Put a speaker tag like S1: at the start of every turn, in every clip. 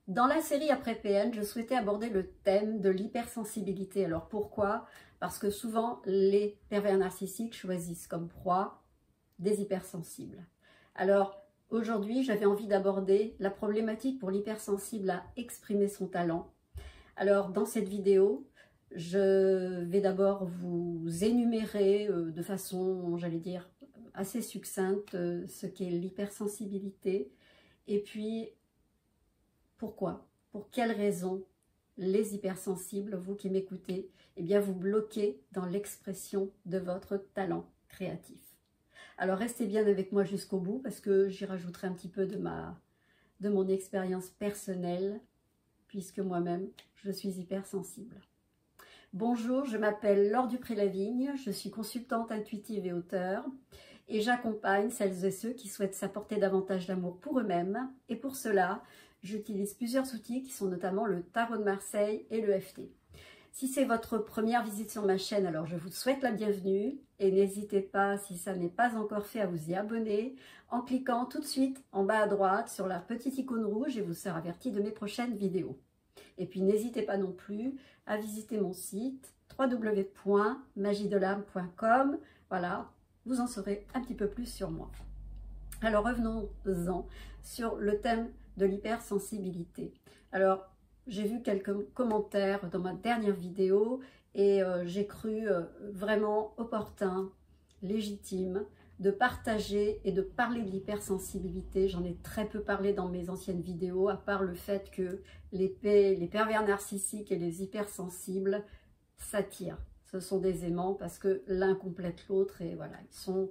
S1: Dans la série Après PN, je souhaitais aborder le thème de l'hypersensibilité. Alors pourquoi? Parce que souvent, les pervers narcissiques choisissent comme proie des hypersensibles. Alors aujourd'hui, j'avais envie d'aborder la problématique pour l'hypersensible à exprimer son talent. Alors dans cette vidéo, je vais d'abord vous énumérer de façon, j'allais dire, assez succincte ce qu'est l'hypersensibilité et puis pourquoi, pour quelles raisons les hypersensibles, vous qui m'écoutez, eh bien vous bloquez dans l'expression de votre talent créatif. Alors restez bien avec moi jusqu'au bout parce que j'y rajouterai un petit peu de mon expérience personnelle puisque moi-même je suis hypersensible. Bonjour, je m'appelle Laure Dupré-Lavigne, je suis consultante intuitive et auteure et j'accompagne celles et ceux qui souhaitent s'apporter davantage d'amour pour eux-mêmes et pour cela, j'utilise plusieurs outils qui sont notamment le Tarot de Marseille et le FT. Si c'est votre première visite sur ma chaîne, alors je vous souhaite la bienvenue et n'hésitez pas, si ça n'est pas encore fait, à vous y abonner en cliquant tout de suite en bas à droite sur la petite icône rouge et vous serez averti de mes prochaines vidéos. Et puis n'hésitez pas non plus à visiter mon site www.magiedelame.com. Voilà, vous en saurez un petit peu plus sur moi. Alors revenons-en sur le thème de l'hypersensibilité. Alors j'ai vu quelques commentaires dans ma dernière vidéo et j'ai cru vraiment opportun, légitime de partager et de parler de l'hypersensibilité. J'en ai très peu parlé dans mes anciennes vidéos, à part le fait que les pervers narcissiques et les hypersensibles s'attirent. Ce sont des aimants parce que l'un complète l'autre et voilà, ils sont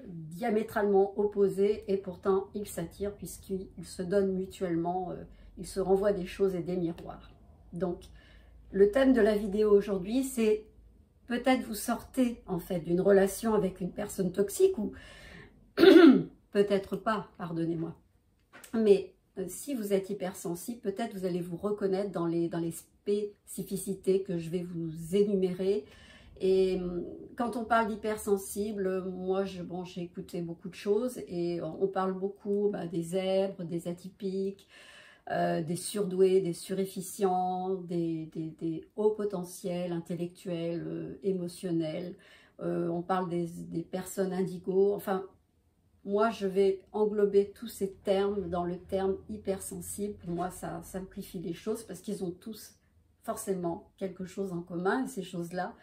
S1: diamétralement opposés et pourtant ils s'attirent puisqu'ils se donnent mutuellement, ils se renvoient des choses et des miroirs. Donc, le thème de la vidéo aujourd'hui, c'est peut-être vous sortez en fait d'une relation avec une personne toxique ou peut-être pas, pardonnez-moi. Mais si vous êtes hypersensible, peut-être vous allez vous reconnaître dans les spécificités que je vais vous énumérer. Et quand on parle d'hypersensible, moi j'ai écouté beaucoup de choses et on parle beaucoup des zèbres, des atypiques, des surdoués, des surefficients, des hauts potentiels intellectuels, émotionnels. On parle des personnes indigo. Enfin, moi, je vais englober tous ces termes dans le terme hypersensible. Pour moi, ça simplifie les choses parce qu'ils ont tous forcément quelque chose en commun. Et ces choses-là,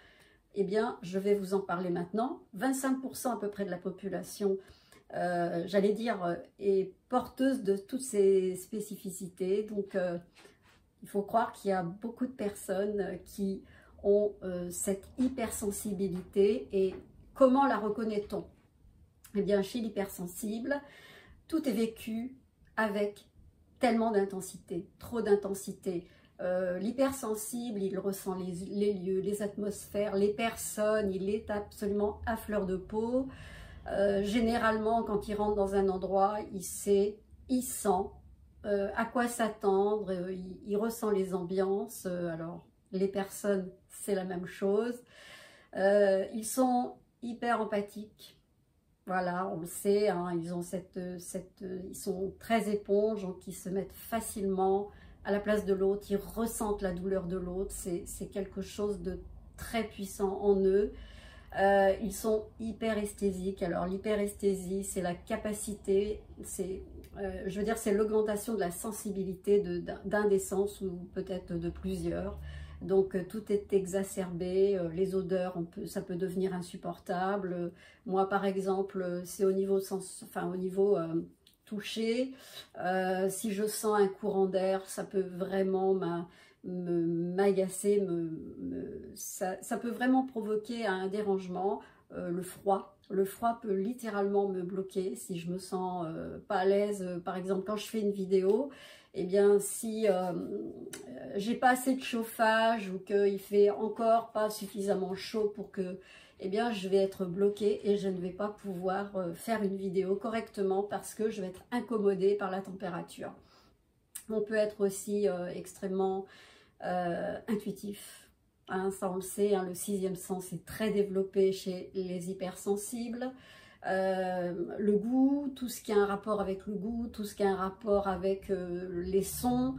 S1: eh bien, je vais vous en parler maintenant. 25% à peu près de la population j'allais dire, est porteuse de toutes ces spécificités. Donc, il faut croire qu'il y a beaucoup de personnes qui ont cette hypersensibilité. Et comment la reconnaît-on? Eh bien, chez l'hypersensible, tout est vécu avec tellement d'intensité, trop d'intensité. L'hypersensible, il ressent les lieux, les atmosphères, les personnes, il est absolument à fleur de peau. Généralement, quand il rentre dans un endroit, il sait, il sent à quoi s'attendre, il ressent les ambiances. Alors, les personnes, c'est la même chose. Ils sont hyper empathiques. Voilà, on le sait, hein, ils ont ils sont très éponges, donc ils se mettent facilement à la place de l'autre, ils ressentent la douleur de l'autre, c'est quelque chose de très puissant en eux. Ils sont hyperesthésiques. Alors l'hyperesthésie, c'est la capacité, je veux dire, c'est l'augmentation de la sensibilité d'un des sens ou peut-être de plusieurs. Donc tout est exacerbé, les odeurs, ça peut devenir insupportable. Moi par exemple, c'est au niveau toucher. Si je sens un courant d'air, ça peut vraiment m'agacer, ça peut vraiment provoquer un dérangement. Le froid peut littéralement me bloquer si je me sens pas à l'aise. Par exemple, quand je fais une vidéo, eh bien si j'ai pas assez de chauffage ou qu'il fait encore pas suffisamment chaud pour que, eh bien je vais être bloquée et je ne vais pas pouvoir faire une vidéo correctement parce que je vais être incommodée par la température. On peut être aussi extrêmement intuitif, hein, ça on le sait, hein, le sixième sens est très développé chez les hypersensibles. le goût, tout ce qui a un rapport avec le goût, tout ce qui a un rapport avec les sons,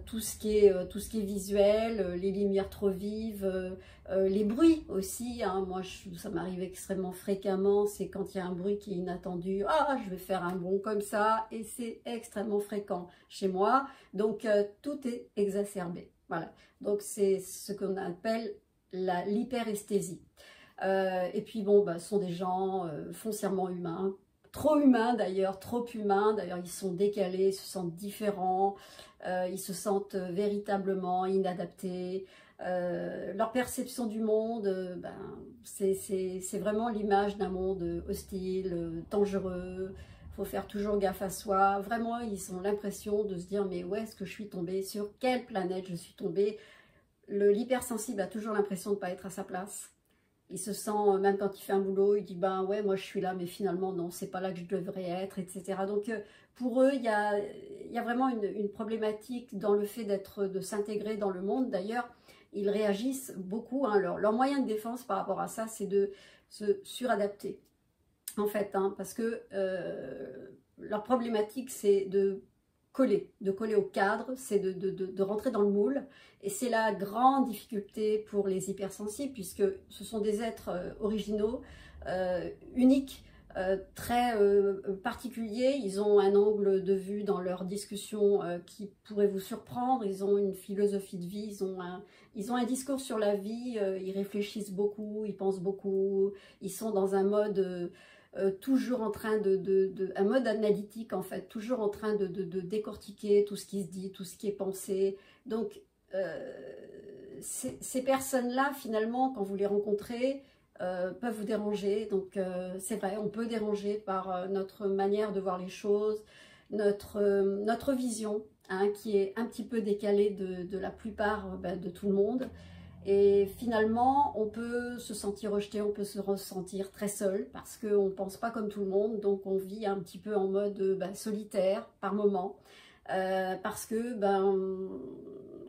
S1: tout ce qui est visuel, les lumières trop vives, les bruits aussi, hein. Moi ça m'arrive extrêmement fréquemment, c'est quand il y a un bruit qui est inattendu, ah je vais faire un bond comme ça, et c'est extrêmement fréquent chez moi, donc tout est exacerbé, voilà, donc c'est ce qu'on appelle l'hyperesthésie. Et puis bon, ce sont des gens foncièrement humains, trop humains d'ailleurs, trop humains, d'ailleurs ils sont décalés, ils se sentent différents, ils se sentent véritablement inadaptés, leur perception du monde, c'est vraiment l'image d'un monde hostile, dangereux, il faut faire toujours gaffe à soi, vraiment ils ont l'impression de se dire mais où est-ce que je suis tombée, sur quelle planète je suis tombée. L'hypersensible a toujours l'impression de ne pas être à sa place. Il se sent, même quand il fait un boulot, il dit ben ouais, moi je suis là, mais finalement non, c'est pas là que je devrais être, etc. Donc pour eux, il y a vraiment une problématique dans le fait de s'intégrer dans le monde. D'ailleurs, ils réagissent beaucoup, hein, leur moyen de défense par rapport à ça, c'est de se suradapter, en fait, hein, parce que leur problématique, c'est de coller au cadre, c'est de rentrer dans le moule. Et c'est la grande difficulté pour les hypersensibles, puisque ce sont des êtres originaux, uniques, très particuliers. Ils ont un angle de vue dans leur discussion qui pourrait vous surprendre. Ils ont une philosophie de vie, ils ont un discours sur la vie, ils réfléchissent beaucoup, ils pensent beaucoup, ils sont dans un mode... toujours en train un mode analytique en fait, toujours en train de décortiquer tout ce qui se dit, tout ce qui est pensé. Donc ces personnes-là, finalement, quand vous les rencontrez, peuvent vous déranger. Donc c'est vrai, on peut déranger par notre manière de voir les choses, notre vision, hein, qui est un petit peu décalée de la plupart de tout le monde. Et finalement, on peut se sentir rejeté, on peut se ressentir très seul parce qu'on ne pense pas comme tout le monde, donc on vit un petit peu en mode solitaire par moment, parce que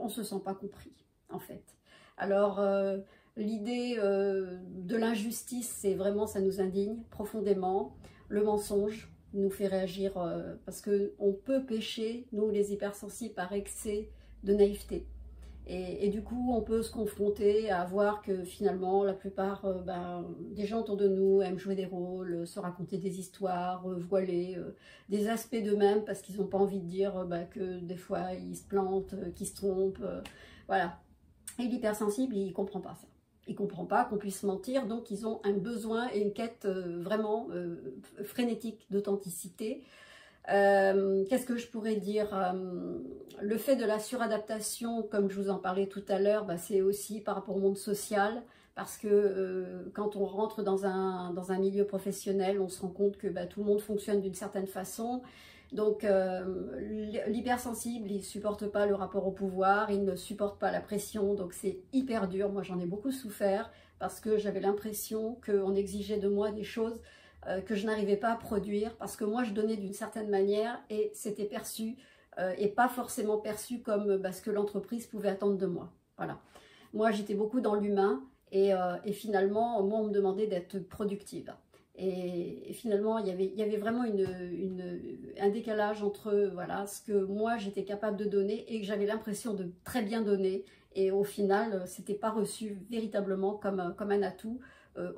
S1: on ne se sent pas compris en fait. Alors l'idée de l'injustice, c'est vraiment, ça nous indigne profondément. Le mensonge nous fait réagir parce qu'on peut pécher, nous les hypersensibles, par excès de naïveté. Et du coup, on peut se confronter à voir que finalement, la plupart des gens autour de nous aiment jouer des rôles, se raconter des histoires, voiler des aspects d'eux-mêmes parce qu'ils n'ont pas envie de dire que des fois, ils se plantent, qu'ils se trompent. Voilà. Et l'hypersensible, il ne comprend pas ça. Il ne comprend pas qu'on puisse mentir, donc ils ont un besoin et une quête vraiment frénétique d'authenticité. Qu'est-ce que je pourrais dire, le fait de la suradaptation, comme je vous en parlais tout à l'heure, c'est aussi par rapport au monde social, parce que quand on rentre dans un milieu professionnel, on se rend compte que tout le monde fonctionne d'une certaine façon. Donc l'hypersensible, il ne supporte pas le rapport au pouvoir, il ne supporte pas la pression, donc c'est hyper dur. Moi j'en ai beaucoup souffert parce que j'avais l'impression qu'on exigeait de moi des choses que je n'arrivais pas à produire parce que moi je donnais d'une certaine manière et c'était perçu et pas forcément perçu comme ce que l'entreprise pouvait attendre de moi. Voilà. Moi j'étais beaucoup dans l'humain et finalement moi on me demandait d'être productive. Et finalement il y avait vraiment un décalage entre voilà, ce que moi j'étais capable de donner et que j'avais l'impression de très bien donner. Et au final, c'était pas reçu véritablement comme un atout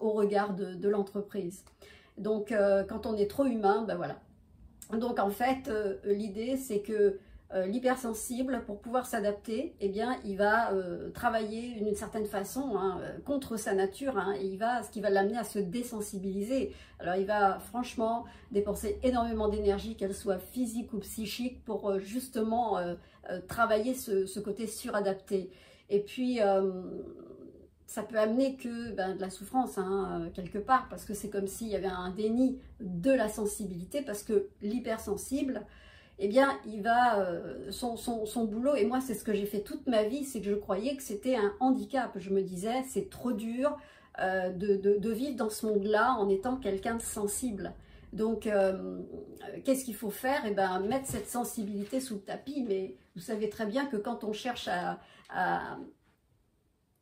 S1: au regard de l'entreprise. Donc quand on est trop humain, voilà. Donc en fait, l'idée c'est que l'hypersensible, pour pouvoir s'adapter, eh bien il va travailler d'une certaine façon contre sa nature, et ce qui va l'amener à se désensibiliser. Alors il va franchement dépenser énormément d'énergie, qu'elle soit physique ou psychique, pour justement travailler ce côté suradapté. Et puis ça peut amener que de la souffrance quelque part, parce que c'est comme s'il y avait un déni de la sensibilité, parce que l'hypersensible, eh bien, il va, son boulot, et moi c'est ce que j'ai fait toute ma vie, c'est que je croyais que c'était un handicap. Je me disais, c'est trop dur de vivre dans ce monde-là en étant quelqu'un de sensible. Donc, qu'est-ce qu'il faut faire? Eh bien, mettre cette sensibilité sous le tapis, mais vous savez très bien que quand on cherche à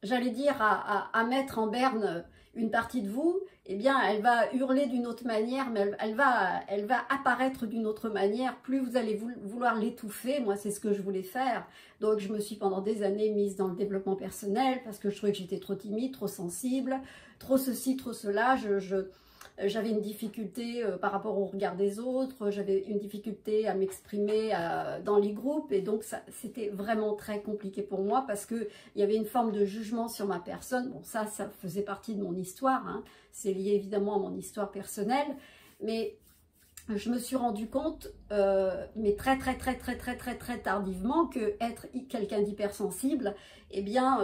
S1: j'allais dire, à mettre en berne une partie de vous, eh bien, elle va hurler d'une autre manière, mais elle va apparaître d'une autre manière. Plus vous allez vouloir l'étouffer, moi, c'est ce que je voulais faire. Donc, je me suis pendant des années mise dans le développement personnel parce que je trouvais que j'étais trop timide, trop sensible, trop ceci, trop cela. J'avais une difficulté par rapport au regard des autres, j'avais une difficulté à m'exprimer dans les groupes et donc c'était vraiment très compliqué pour moi parce qu'il y avait une forme de jugement sur ma personne. Bon, ça faisait partie de mon histoire, hein. C'est lié évidemment à mon histoire personnelle, mais je me suis rendu compte, mais très tardivement, que être quelqu'un d'hypersensible, eh bien,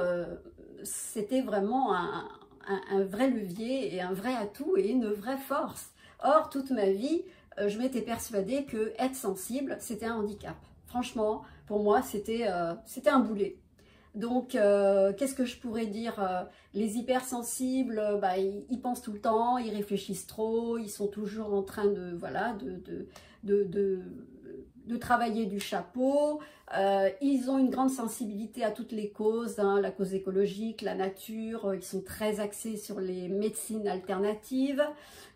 S1: c'était vraiment un vrai levier et un vrai atout et une vraie force. Or, toute ma vie, je m'étais persuadée que être sensible, c'était un handicap. Franchement, pour moi, c'était un boulet. Donc, qu'est-ce que je pourrais dire? Les hypersensibles, bah, ils pensent tout le temps, ils réfléchissent trop, ils sont toujours en train de, voilà, de travailler du chapeau. Ils ont une grande sensibilité à toutes les causes, hein, la cause écologique, la nature. Ils sont très axés sur les médecines alternatives,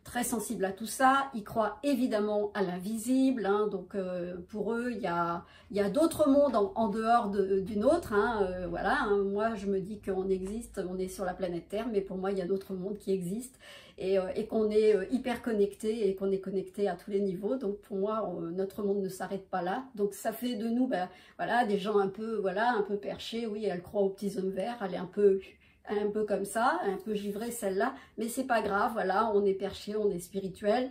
S1: très sensibles à tout ça. Ils croient évidemment à l'invisible, hein, donc pour eux, il y a d'autres mondes en dehors du nôtre. Hein, voilà, hein. Moi, je me dis qu'on existe, on est sur la planète Terre, mais pour moi, il y a d'autres mondes qui existent et qu'on est hyper connecté et qu'on est connecté à tous les niveaux. Donc pour moi, notre monde ne s'arrête pas là. Donc ça fait de nous, ben, voilà, des gens un peu, voilà, un peu perchés. Oui, elle croit aux petits hommes verts, elle est un peu comme ça, un peu givrée celle-là, mais c'est pas grave, voilà, on est perché, on est spirituel.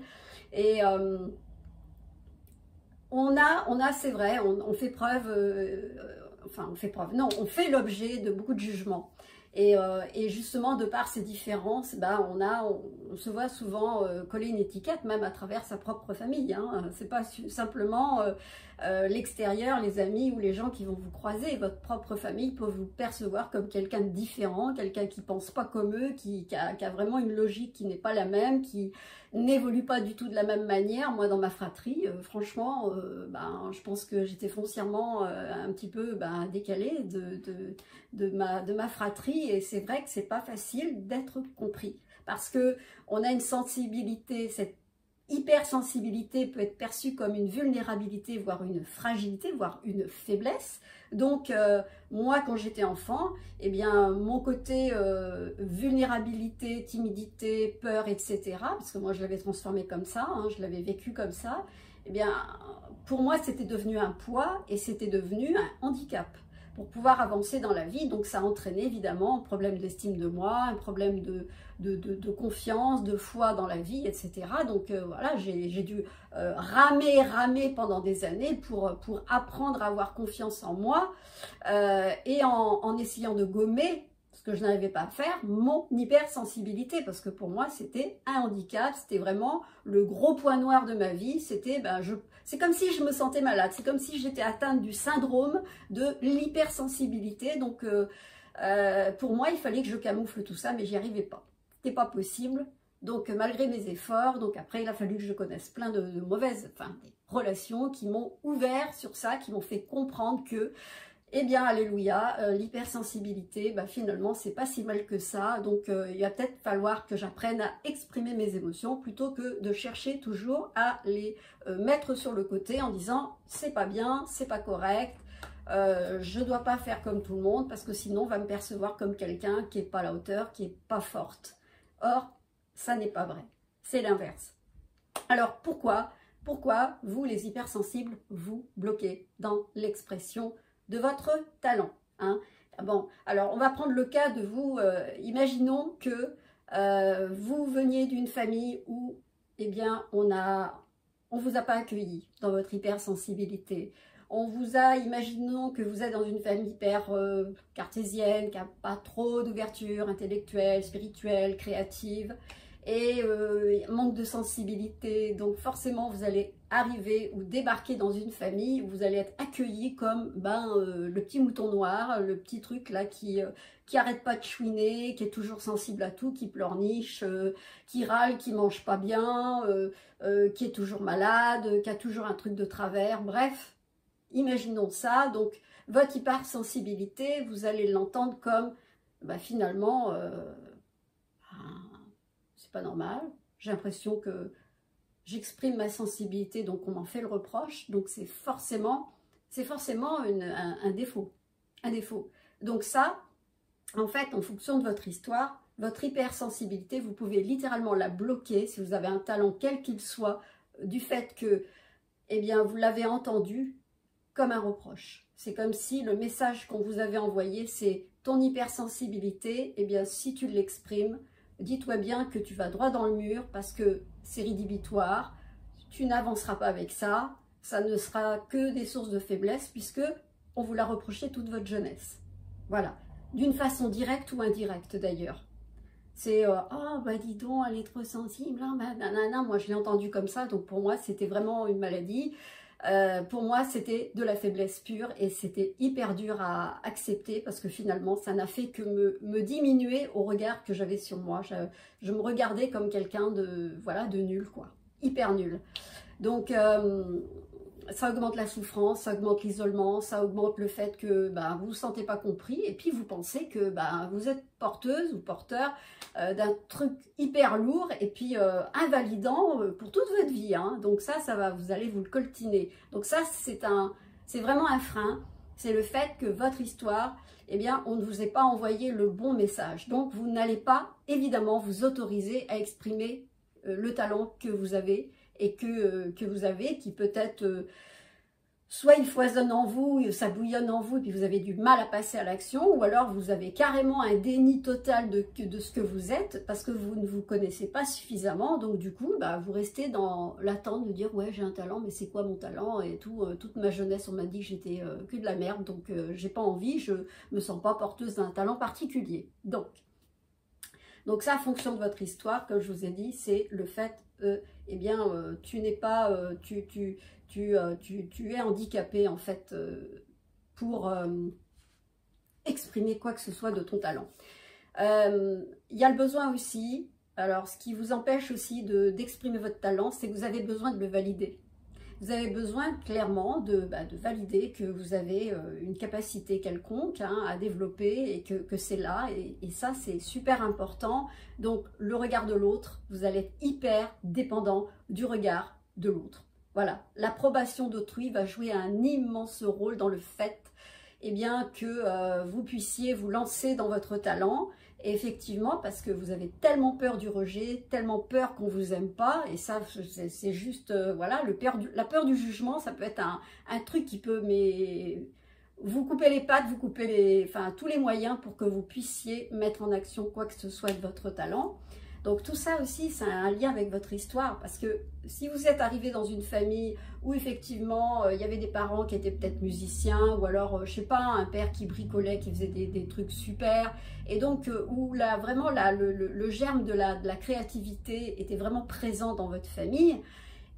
S1: Et on a c'est vrai, on fait preuve, enfin on fait preuve, non, on fait l'objet de beaucoup de jugements. Et justement, de par ces différences, ben, on se voit souvent coller une étiquette, même à travers sa propre famille. Hein. C'est pas simplement l'extérieur, les amis ou les gens qui vont vous croiser. Votre propre famille peut vous percevoir comme quelqu'un de différent, quelqu'un qui pense pas comme eux, qui a vraiment une logique qui n'est pas la même, qui n'évolue pas du tout de la même manière. Moi, dans ma fratrie, franchement, ben, je pense que j'étais foncièrement un petit peu décalée de ma fratrie, et c'est vrai que c'est pas facile d'être compris parce que on a une sensibilité, cette hypersensibilité peut être perçue comme une vulnérabilité, voire une fragilité, voire une faiblesse. Donc moi, quand j'étais enfant, eh bien mon côté vulnérabilité, timidité, peur, etc., parce que moi je l'avais transformé comme ça, hein, je l'avais vécu comme ça, eh bien pour moi c'était devenu un poids et c'était devenu un handicap pour pouvoir avancer dans la vie. Donc ça a entraîné évidemment un problème d'estime de moi, un problème de confiance, de foi dans la vie, etc. Donc voilà, j'ai dû ramer pendant des années pour apprendre à avoir confiance en moi et en essayant de gommer, ce que je n'arrivais pas à faire, mon hypersensibilité, parce que pour moi c'était un handicap, c'était vraiment le gros point noir de ma vie. C'était c'est comme si je me sentais malade, c'est comme si j'étais atteinte du syndrome de l'hypersensibilité. Donc pour moi il fallait que je camoufle tout ça, mais j'y arrivais pas, c'était pas possible. Donc malgré mes efforts, donc après il a fallu que je connaisse plein de mauvaises, enfin des relations qui m'ont ouvert sur ça, qui m'ont fait comprendre que eh bien, alléluia, l'hypersensibilité, finalement, c'est pas si mal que ça. Donc, il va peut-être falloir que j'apprenne à exprimer mes émotions plutôt que de chercher toujours à les mettre sur le côté en disant c'est pas bien, c'est pas correct, je dois pas faire comme tout le monde parce que sinon, on va me percevoir comme quelqu'un qui est pas à la hauteur, qui est pas forte. Or, ça n'est pas vrai. C'est l'inverse. Alors, pourquoi vous, les hypersensibles, vous bloquez dans l'expression de votre talent, hein? Bon, alors on va prendre le cas de vous, imaginons que vous veniez d'une famille où, eh bien, on vous a pas accueilli dans votre hypersensibilité. Imaginons que vous êtes dans une famille hyper cartésienne, qui n'a pas trop d'ouverture intellectuelle, spirituelle, créative, et manque de sensibilité. Donc forcément vous allez arriver ou débarquer dans une famille où vous allez être accueilli comme le petit mouton noir, le petit truc là qui arrête pas de chouiner, qui est toujours sensible à tout, qui pleurniche, qui râle, qui mange pas bien, qui est toujours malade, qui a toujours un truc de travers. Bref, imaginons ça. Donc votre hypersensibilité, vous allez l'entendre comme bah, finalement, c'est pas normal. J'ai l'impression que j'exprime ma sensibilité, donc on m'en fait le reproche. Donc c'est forcément un défaut. Un défaut. Donc ça, en fait, en fonction de votre histoire, votre hypersensibilité, vous pouvez littéralement la bloquer si vous avez un talent quel qu'il soit, du fait que, eh bien, vous l'avez entendu comme un reproche. C'est comme si le message qu'on vous avait envoyé, c'est ton hypersensibilité, eh bien, si tu l'exprimes, dis-toi bien que tu vas droit dans le mur parce que c'est rédhibitoire, tu n'avanceras pas avec ça, ça ne sera que des sources de faiblesse puisque on vous l'a reproché toute votre jeunesse. Voilà, d'une façon directe ou indirecte d'ailleurs. C'est oh bah dis donc, elle est trop sensible, hein, bah, nanana. Moi je l'ai entendu comme ça, donc pour moi c'était vraiment une maladie. Pour moi c'était de la faiblesse pure et c'était hyper dur à accepter parce que finalement ça n'a fait que me diminuer au regard que j'avais sur moi. Je me regardais comme quelqu'un de, voilà, de nul, quoi, hyper nul. Donc ça augmente la souffrance, ça augmente l'isolement, ça augmente le fait que bah, vous ne vous sentez pas compris et puis vous pensez que bah, vous êtes porteuse ou porteur d'un truc hyper lourd et puis invalidant pour toute votre vie. Hein. Donc ça va, vous allez vous le coltiner. Donc ça, c'est vraiment un frein. C'est le fait que votre histoire, eh bien, on ne vous ait pas envoyé le bon message. Donc vous n'allez pas, évidemment, vous autoriser à exprimer le talent que vous avez et que vous avez, qui peut-être, soit il foisonne en vous, ça bouillonne en vous, et puis vous avez du mal à passer à l'action, ou alors vous avez carrément un déni total de ce que vous êtes, parce que vous ne vous connaissez pas suffisamment, donc du coup, bah, vous restez dans l'attente de dire « ouais, j'ai un talent, mais c'est quoi mon talent ?» et tout, toute ma jeunesse, on m'a dit que j'étais que de la merde, donc j'ai pas envie, je me sens pas porteuse d'un talent particulier. Donc ça, en fonction de votre histoire, comme je vous ai dit, c'est le fait, eh bien, tu n'es pas, tu es handicapé en fait pour exprimer quoi que ce soit de ton talent. Il y a le besoin aussi, alors ce qui vous empêche aussi d'exprimer votre talent, c'est que vous avez besoin de le valider. Vous avez besoin clairement de valider que vous avez une capacité quelconque à développer et que c'est là. Et ça, c'est super important. Donc, le regard de l'autre, vous allez être hyper dépendant du regard de l'autre. Voilà, l'approbation d'autrui va jouer un immense rôle dans le fait eh bien, que vous puissiez vous lancer dans votre talent. Et effectivement, parce que vous avez tellement peur du rejet, tellement peur qu'on ne vous aime pas, et ça, c'est juste, voilà, la peur du jugement, ça peut être un truc qui peut, mais vous couper les pattes, vous couper enfin, tous les moyens pour que vous puissiez mettre en action quoi que ce soit de votre talent. Donc tout ça aussi, c'est un lien avec votre histoire, parce que si vous êtes arrivé dans une famille où effectivement il y avait des parents qui étaient peut-être musiciens, ou alors je sais pas, un père qui bricolait, qui faisait des trucs super, et donc où là vraiment le germe de la créativité était vraiment présent dans votre famille,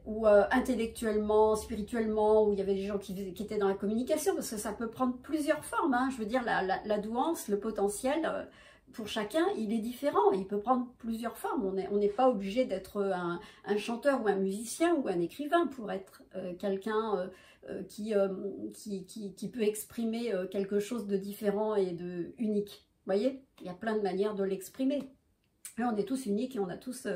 S1: ou intellectuellement, spirituellement, où il y avait des gens qui étaient dans la communication, parce que ça peut prendre plusieurs formes, hein. Je veux dire, la douance, le potentiel, pour chacun, il est différent, il peut prendre plusieurs formes. On n'est pas obligé d'être un chanteur ou un musicien ou un écrivain pour être quelqu'un qui peut exprimer quelque chose de différent et de unique. Vous voyez, il y a plein de manières de l'exprimer. On est tous uniques et on a tous...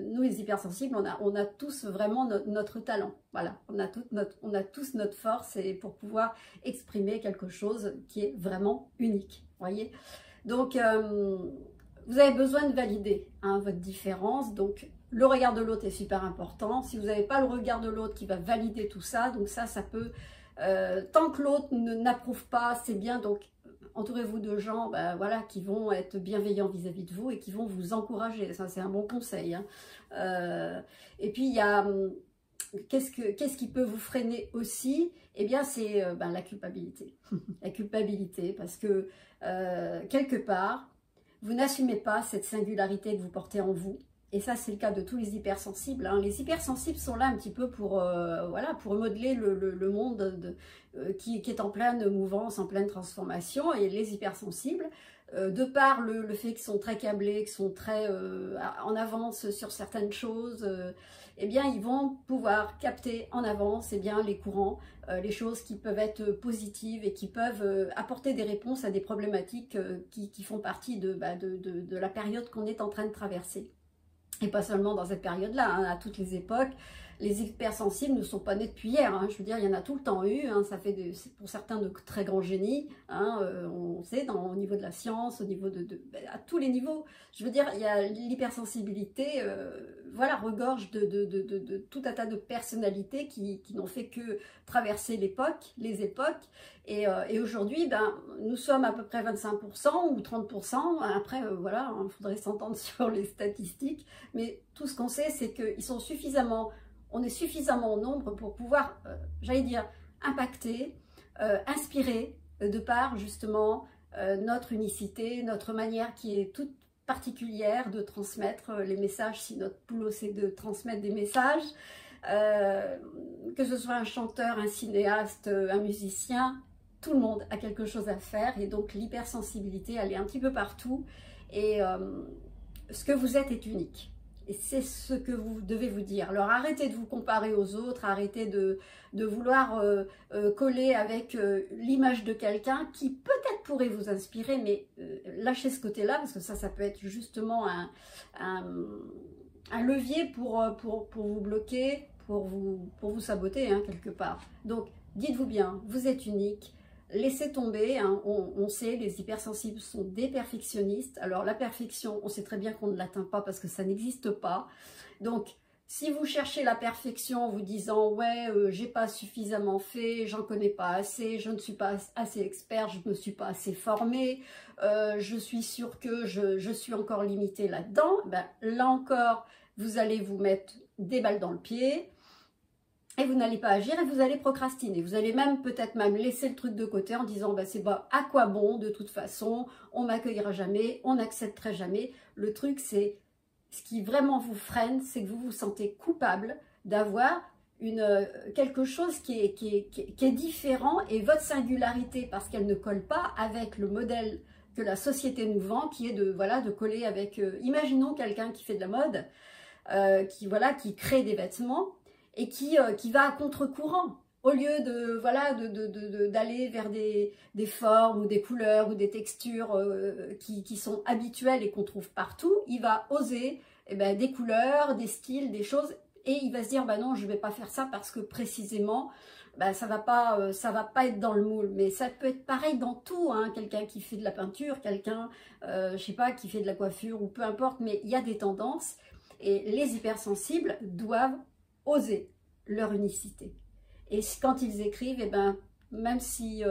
S1: nous les hypersensibles, on a tous vraiment notre talent. Voilà, on a tous notre force et pour pouvoir exprimer quelque chose qui est vraiment unique. Voyez. Donc, vous avez besoin de valider votre différence. Donc, le regard de l'autre est super important. Si vous n'avez pas le regard de l'autre qui va valider tout ça, donc ça peut... tant que l'autre n'approuve pas, c'est bien. Donc, entourez-vous de gens voilà, qui vont être bienveillants vis-à-vis de vous et qui vont vous encourager. Ça, c'est un bon conseil. Hein. Et puis, il y a... Qu'est-ce qui peut vous freiner aussi? Eh bien, c'est la culpabilité. La culpabilité, parce que quelque part, vous n'assumez pas cette singularité que vous portez en vous. Et ça, c'est le cas de tous les hypersensibles. Hein. Les hypersensibles sont là un petit peu pour, voilà, pour modeler le monde qui est en pleine mouvance, en pleine transformation. Et les hypersensibles de par le fait qu'ils sont très câblés, qu'ils sont très en avance sur certaines choses, eh bien ils vont pouvoir capter en avance les courants, les choses qui peuvent être positives et qui peuvent apporter des réponses à des problématiques qui font partie de la période qu'on est en train de traverser. Et pas seulement dans cette période-là, hein, à toutes les époques. Les hypersensibles ne sont pas nés depuis hier, hein. Je veux dire, il y en a tout le temps eu, hein. Ça fait pour certains de très grands génies, hein, on sait, au niveau de la science, au niveau à tous les niveaux. Je veux dire, il y a l'hypersensibilité, voilà, regorge de tout un tas de personnalités qui n'ont fait que traverser les époques. Et aujourd'hui, nous sommes à peu près 25% ou 30%. Après, voilà, il faudrait s'entendre sur les statistiques. Mais tout ce qu'on sait, c'est qu'ils sont on est suffisamment en nombre pour pouvoir, j'allais dire, impacter, inspirer, de par justement notre unicité, notre manière qui est toute particulière de transmettre les messages, si notre boulot c'est de transmettre des messages, que ce soit un chanteur, un cinéaste, un musicien, tout le monde a quelque chose à faire, et donc l'hypersensibilité, elle est un petit peu partout, et ce que vous êtes est unique. Et c'est ce que vous devez vous dire. Alors arrêtez de vous comparer aux autres, arrêtez de vouloir coller avec l'image de quelqu'un qui peut-être pourrait vous inspirer, mais lâchez ce côté-là, parce que ça peut être justement un levier pour vous bloquer, pour vous saboter, hein, quelque part. Donc dites-vous bien, vous êtes unique. Laissez tomber, hein, on sait, les hypersensibles sont des perfectionnistes. Alors la perfection, on sait très bien qu'on ne l'atteint pas parce que ça n'existe pas. Donc si vous cherchez la perfection en vous disant « ouais, j'ai pas suffisamment fait, j'en connais pas assez, je ne suis pas assez expert, je ne me suis pas assez formée, je suis sûre que je suis encore limitée là-dedans », là encore, vous allez vous mettre des balles dans le pied. Et vous n'allez pas agir et vous allez procrastiner. Vous allez peut-être même laisser le truc de côté en disant c'est pas à quoi bon, de toute façon, on m'accueillera jamais, on n'accepterait jamais. Le truc, c'est ce qui vraiment vous freine, c'est que vous vous sentez coupable d'avoir quelque chose qui est différent, et votre singularité, parce qu'elle ne colle pas avec le modèle que la société nous vend, qui est de coller avec, imaginons quelqu'un qui fait de la mode, qui crée des vêtements, et qui va à contre-courant, au lieu d'aller vers des formes ou des couleurs ou des textures qui sont habituelles et qu'on trouve partout. Il va oser des couleurs, des styles, des choses, et il va se dire non, je ne vais pas faire ça parce que précisément ça va pas être dans le moule. Mais ça peut être pareil dans tout, hein. Quelqu'un qui fait de la peinture, quelqu'un je sais pas, qui fait de la coiffure, ou peu importe, mais il y a des tendances, et les hypersensibles doivent oser leur unicité. Et quand ils écrivent, même si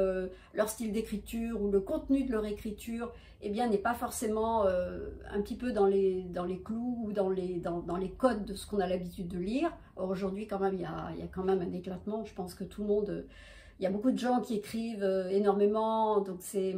S1: leur style d'écriture ou le contenu de leur écriture n'est pas forcément un petit peu dans les clous ou dans les codes de ce qu'on a l'habitude de lire. Aujourd'hui, quand même, il y a quand même un éclatement. Je pense que tout le monde, il y a beaucoup de gens qui écrivent énormément, donc c'est...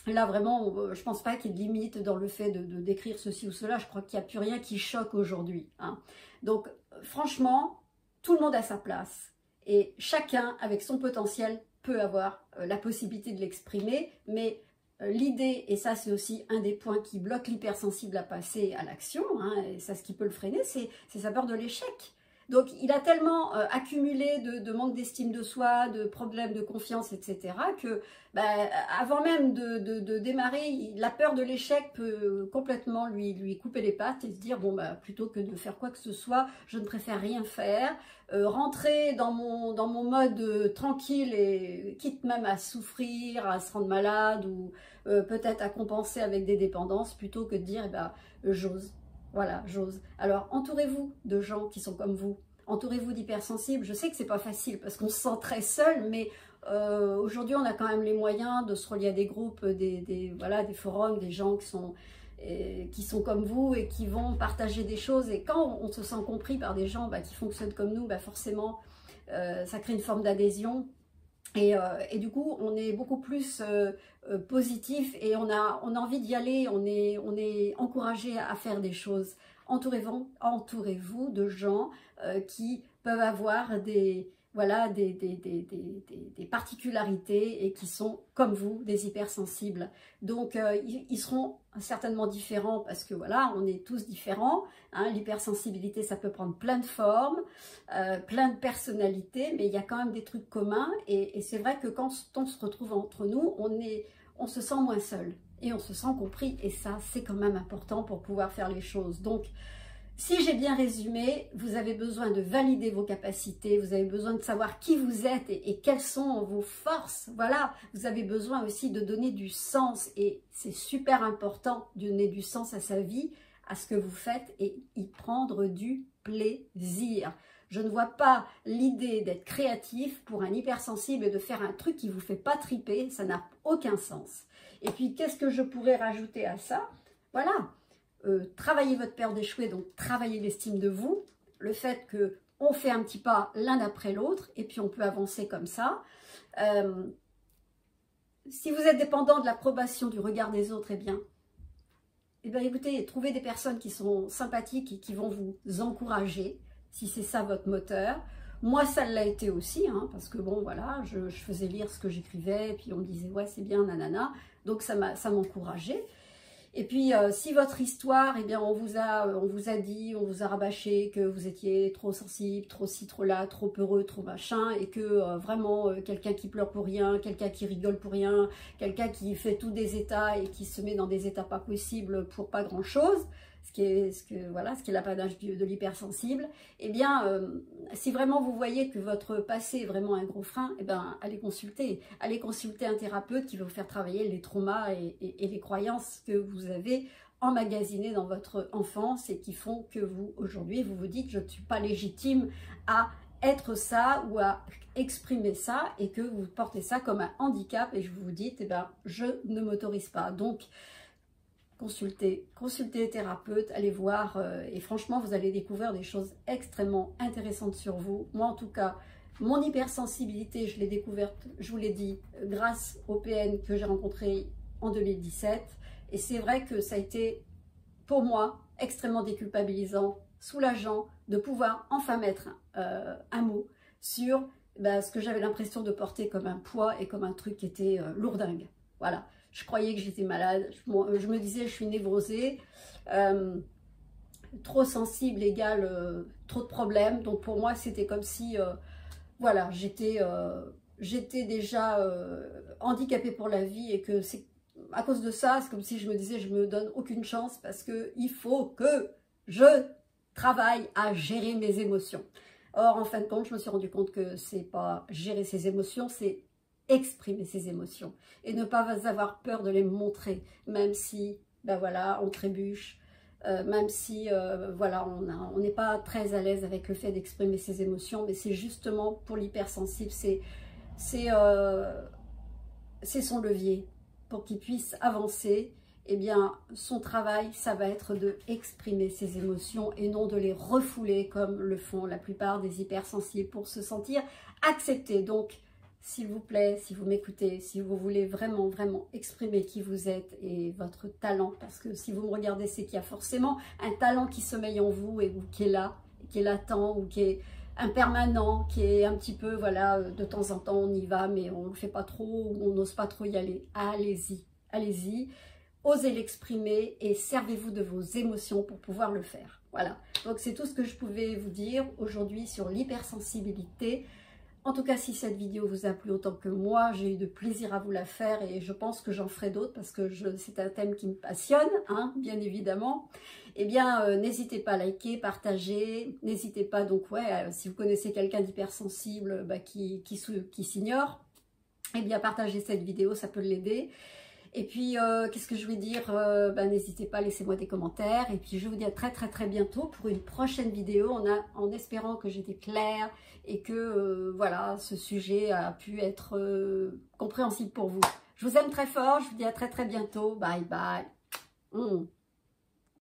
S1: Là, vraiment, je pense pas qu'il y ait de limite dans le fait d'écrire ceci ou cela. Je crois qu'il n'y a plus rien qui choque aujourd'hui, hein. Donc, franchement, tout le monde a sa place. Et chacun, avec son potentiel, peut avoir la possibilité de l'exprimer. Mais l'idée, et ça c'est aussi un des points qui bloque l'hypersensible à passer à l'action, hein, et ça, ce qui peut le freiner, c'est sa peur de l'échec. Donc il a tellement accumulé de manque d'estime de soi, de problèmes de confiance, etc. que avant même de démarrer, la peur de l'échec peut complètement lui couper les pattes et se dire plutôt que de faire quoi que ce soit, je ne préfère rien faire, rentrer dans mon mode tranquille, et quitte même à souffrir, à se rendre malade, ou peut-être à compenser avec des dépendances, plutôt que de dire j'ose. Voilà, j'ose. Alors, entourez-vous de gens qui sont comme vous. Entourez-vous d'hypersensibles. Je sais que c'est pas facile parce qu'on se sent très seul, mais aujourd'hui, on a quand même les moyens de se relier à des groupes, des forums, des gens qui sont comme vous et qui vont partager des choses. Et quand on se sent compris par des gens qui fonctionnent comme nous, forcément, ça crée une forme d'adhésion. Et du coup, on est beaucoup plus positif, et on a envie d'y aller, on est encouragé à faire des choses. Entourez-vous de gens qui peuvent avoir des voilà, des particularités et qui sont, comme vous, des hypersensibles. Donc, ils seront certainement différents parce que, voilà, on est tous différents. Hein. L'hypersensibilité, ça peut prendre plein de formes, plein de personnalités, mais il y a quand même des trucs communs. Et c'est vrai que quand on se retrouve entre nous, on se sent moins seul et on se sent compris. Et ça, c'est quand même important pour pouvoir faire les choses. Donc, si j'ai bien résumé, vous avez besoin de valider vos capacités, vous avez besoin de savoir qui vous êtes et quelles sont vos forces. Voilà, vous avez besoin aussi de donner du sens et c'est super important de donner du sens à sa vie, à ce que vous faites et y prendre du plaisir. Je ne vois pas l'idée d'être créatif pour un hypersensible et de faire un truc qui ne vous fait pas triper, ça n'a aucun sens. Et puis, qu'est-ce que je pourrais rajouter à ça? Voilà. Travaillez votre peur d'échouer, donc travaillez l'estime de vous, le fait qu'on fait un petit pas l'un après l'autre, et puis on peut avancer comme ça. Si vous êtes dépendant de l'approbation du regard des autres, eh bien écoutez, trouvez des personnes qui sont sympathiques et qui vont vous encourager, si c'est ça votre moteur. Moi, ça l'a été aussi, hein, parce que bon, voilà, je faisais lire ce que j'écrivais, et puis on me disait, ouais, c'est bien, nanana, donc ça m'encourageait. Et puis, si votre histoire, eh bien, on vous a dit, on vous a rabâché que vous étiez trop sensible, trop ci, trop là, trop heureux, trop machin, et que vraiment, quelqu'un qui pleure pour rien, quelqu'un qui rigole pour rien, quelqu'un qui fait tous des états et qui se met dans des états pas possibles pour pas grand-chose, ce qui est l'apanage de l'hypersensible, eh bien, si vraiment vous voyez que votre passé est vraiment un gros frein, eh bien, allez consulter un thérapeute qui va vous faire travailler les traumas et les croyances que vous avez emmagasinées dans votre enfance et qui font que vous, aujourd'hui, vous vous dites « je ne suis pas légitime à être ça ou à exprimer ça » et que vous portez ça comme un handicap et je vous dites eh ben, « je ne m'autorise pas ». Donc, consultez les thérapeutes, allez voir et franchement vous allez découvrir des choses extrêmement intéressantes sur vous. Moi en tout cas, mon hypersensibilité, je l'ai découverte, je vous l'ai dit, grâce au PN que j'ai rencontré en 2017 et c'est vrai que ça a été pour moi extrêmement déculpabilisant, soulageant de pouvoir enfin mettre un mot sur ce que j'avais l'impression de porter comme un poids et comme un truc qui était lourdingue. Voilà. Je croyais que j'étais malade, je me disais je suis névrosée, trop sensible égale trop de problèmes. Donc pour moi c'était comme si, voilà, j'étais déjà handicapée pour la vie et que c'est à cause de ça, c'est comme si je me disais je me donne aucune chance parce qu'il faut que je travaille à gérer mes émotions. Or en fin de compte je me suis rendu compte que c'est pas gérer ses émotions, c'est exprimer ses émotions et ne pas avoir peur de les montrer, même si, ben voilà, on trébuche, même si, voilà, on n'est pas très à l'aise avec le fait d'exprimer ses émotions, mais c'est justement pour l'hypersensible, c'est son levier pour qu'il puisse avancer. Eh bien, son travail, ça va être de exprimer ses émotions et non de les refouler comme le font la plupart des hypersensibles pour se sentir acceptés. Donc, s'il vous plaît, si vous m'écoutez, si vous voulez vraiment, vraiment exprimer qui vous êtes et votre talent, parce que si vous me regardez, c'est qu'il y a forcément un talent qui sommeille en vous et qui est là, qui est latent ou qui est impermanent, qui est un petit peu, voilà, de temps en temps on y va, mais on ne le fait pas trop, ou on n'ose pas trop y aller. Allez-y, allez-y, osez l'exprimer et servez-vous de vos émotions pour pouvoir le faire. Voilà, donc c'est tout ce que je pouvais vous dire aujourd'hui sur l'hypersensibilité. En tout cas, si cette vidéo vous a plu autant que moi, j'ai eu de plaisir à vous la faire et je pense que j'en ferai d'autres parce que c'est un thème qui me passionne, hein, bien évidemment. Eh bien, n'hésitez pas à liker, partager, n'hésitez pas, donc ouais, si vous connaissez quelqu'un d'hypersensible qui s'ignore, eh bien, partagez cette vidéo, ça peut l'aider. Et puis, qu'est-ce que je voulais dire, n'hésitez pas, laissez-moi des commentaires. Et puis, je vous dis à très bientôt pour une prochaine vidéo, en espérant que j'étais claire et que, voilà, ce sujet a pu être compréhensible pour vous. Je vous aime très fort, je vous dis à très bientôt. Bye bye.